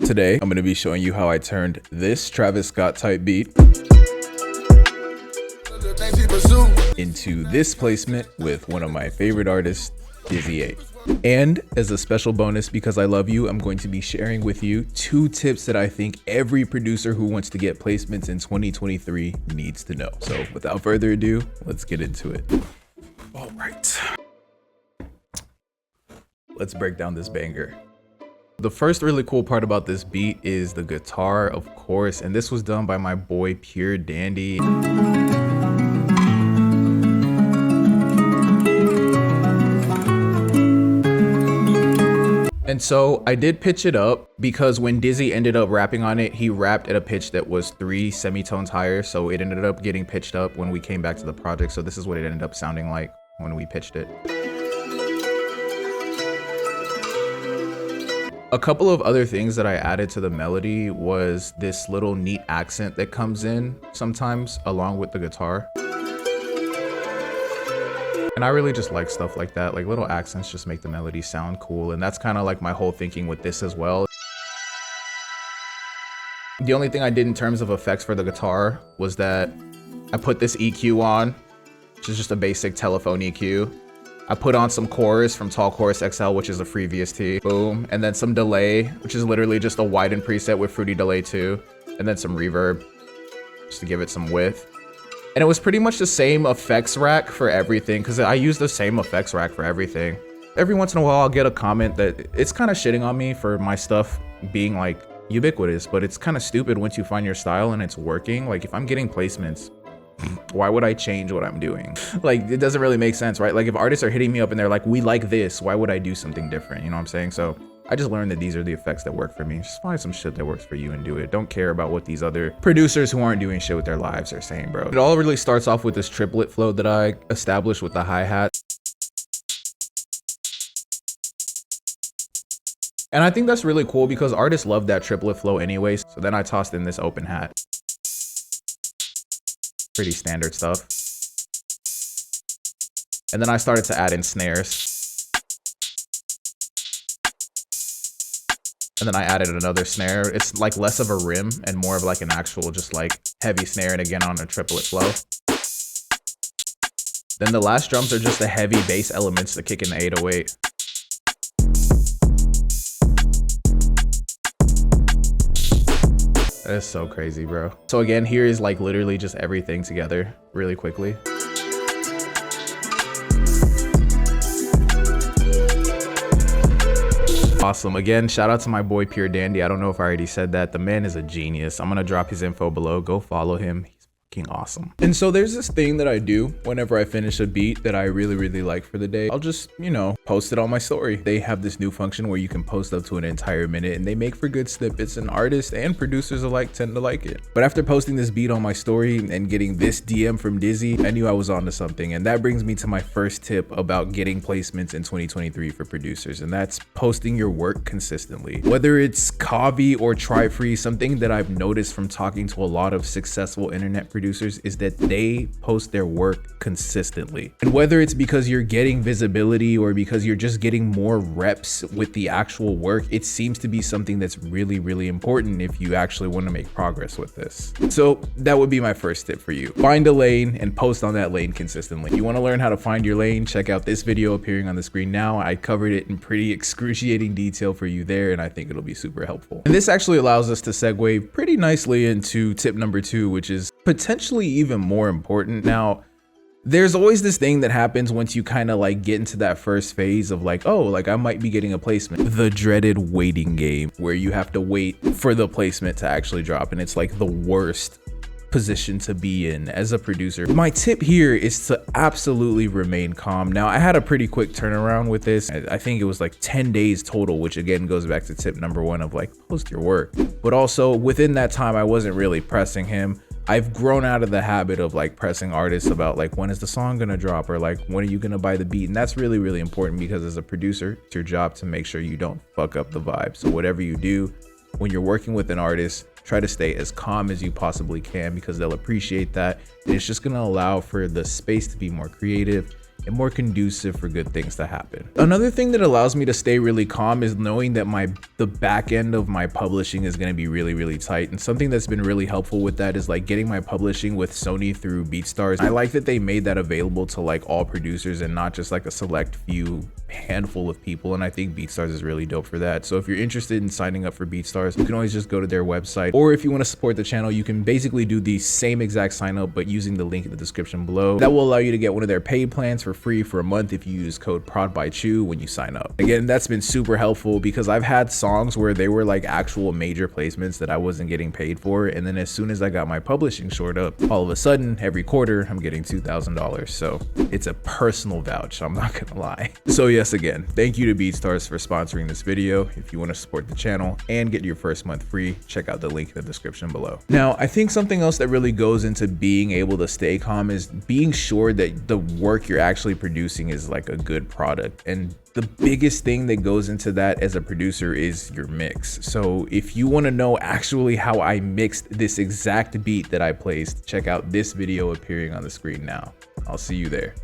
Today, I'm going to be showing you how I turned this Travis Scott type beat into this placement with one of my favorite artists, DizzyEight. And as a special bonus, because I love you, I'm going to be sharing with you 2 tips that I think every producer who wants to get placements in 2023 needs to know. So without further ado, let's get into it. All right. Let's break down this banger. The first really cool part about this beat is the guitar, of course, and this was done by my boy Pure Dandy. And so I did pitch it up because when Dizzy ended up rapping on it, he rapped at a pitch that was 3 semitones higher. So it ended up getting pitched up when we came back to the project. So this is what it ended up sounding like when we pitched it. A couple of other things that I added to the melody was this little neat accent that comes in sometimes along with the guitar. And I really just like stuff like that. Like little accents just make the melody sound cool. And that's kind of like my whole thinking with this as well. The only thing I did in terms of effects for the guitar was that I put this EQ on, which is just a basic telephone EQ. I put on some chorus from Tall Chorus XL, which is a free VST. Boom. And then some delay, which is literally just a widen preset with Fruity Delay 2. And then some reverb, just to give it some width. And it was pretty much the same effects rack for everything, because I use the same effects rack for everything. Every once in a while, I'll get a comment that it's kind of shitting on me for my stuff being like ubiquitous, but it's kind of stupid once you find your style and it's working. Like if I'm getting placements, why would I change what I'm doing? Like, it doesn't really make sense, right? Like if artists are hitting me up and they're like, we like this, why would I do something different? You know what I'm saying? So I just learned that these are the effects that work for me. Just find some shit that works for you and do it. Don't care about what these other producers who aren't doing shit with their lives are saying, bro. It all really starts off with this triplet flow that I established with the hi-hat. And I think that's really cool because artists love that triplet flow anyways. So then I tossed in this open hat. Pretty standard stuff. And then I started to add in snares. And then I added another snare. It's like less of a rim and more of like an actual just like heavy snare, and again on a triplet flow. Then the last drums are just the heavy bass elements that kick in the 808. That's so crazy, bro. So again, here is like literally just everything together really quickly. Awesome. Again, shout out to my boy Pure Dandy. I don't know if I already said that. The man is a genius. I'm gonna drop his info below. Go follow him. Awesome. And so there's this thing that I do whenever I finish a beat that I really like for the day. I'll just, you know, post it on my story. They have this new function where you can post up to an entire minute, and they make for good snippets, and artists and producers alike tend to like it. But after posting this beat on my story and getting this DM from Dizzy, I knew I was onto something. And that brings me to my first tip about getting placements in 2023 for producers, and that's posting your work consistently. Whether it's Kavi or Try Free, something that I've noticed from talking to a lot of successful internet producers is that they post their work consistently. And whether it's because you're getting visibility or because you're just getting more reps with the actual work, it seems to be something that's really important if you actually want to make progress with this. So that would be my first tip for you. Find a lane and post on that lane consistently. You want to learn how to find your lane? Check out this video appearing on the screen now. I covered it in pretty excruciating detail for you there, and I think it'll be super helpful. And this actually allows us to segue pretty nicely into tip number 2, which is potentially even more important. Now, there's always this thing that happens once you kind of like get into that first phase of like, oh, like I might be getting a placement. The dreaded waiting game where you have to wait for the placement to actually drop. And it's like the worst position to be in as a producer. My tip here is to absolutely remain calm. Now, I had a pretty quick turnaround with this. I think it was like 10 days total, which again goes back to tip number 1 of like post your work. But also within that time, I wasn't really pressing him. I've grown out of the habit of like pressing artists about like, when is the song gonna drop, or like, when are you gonna buy the beat? And that's really important because as a producer, it's your job to make sure you don't fuck up the vibe. So whatever you do when you're working with an artist, try to stay as calm as you possibly can because they'll appreciate that. And it's just gonna allow for the space to be more creative and more conducive for good things to happen. Another thing that allows me to stay really calm is knowing that the back end of my publishing is going to be really tight. And something that's been really helpful with that is like getting my publishing with Sony through BeatStars. I like that they made that available to like all producers and not just like a select few handful of people, and I think BeatStars is really dope for that. So if you're interested in signing up for BeatStars, you can always just go to their website, or if you want to support the channel, you can basically do the same exact sign up but using the link in the description below. That will allow you to get one of their paid plans for free for a month if you use code ProdByChew when you sign up. Again, that's been super helpful because I've had songs where they were like actual major placements that I wasn't getting paid for, and then as soon as I got my publishing shored up, all of a sudden every quarter I'm getting $2,000. So it's a personal vouch, I'm not gonna lie. So yes, again, thank you to BeatStars for sponsoring this video. If you want to support the channel and get your first month free, check out the link in the description below. Now, I think something else that really goes into being able to stay calm is being sure that the work you're actually producing is like a good product. And the biggest thing that goes into that as a producer is your mix. So if you want to know actually how I mixed this exact beat that I placed, check out this video appearing on the screen now. I'll see you there.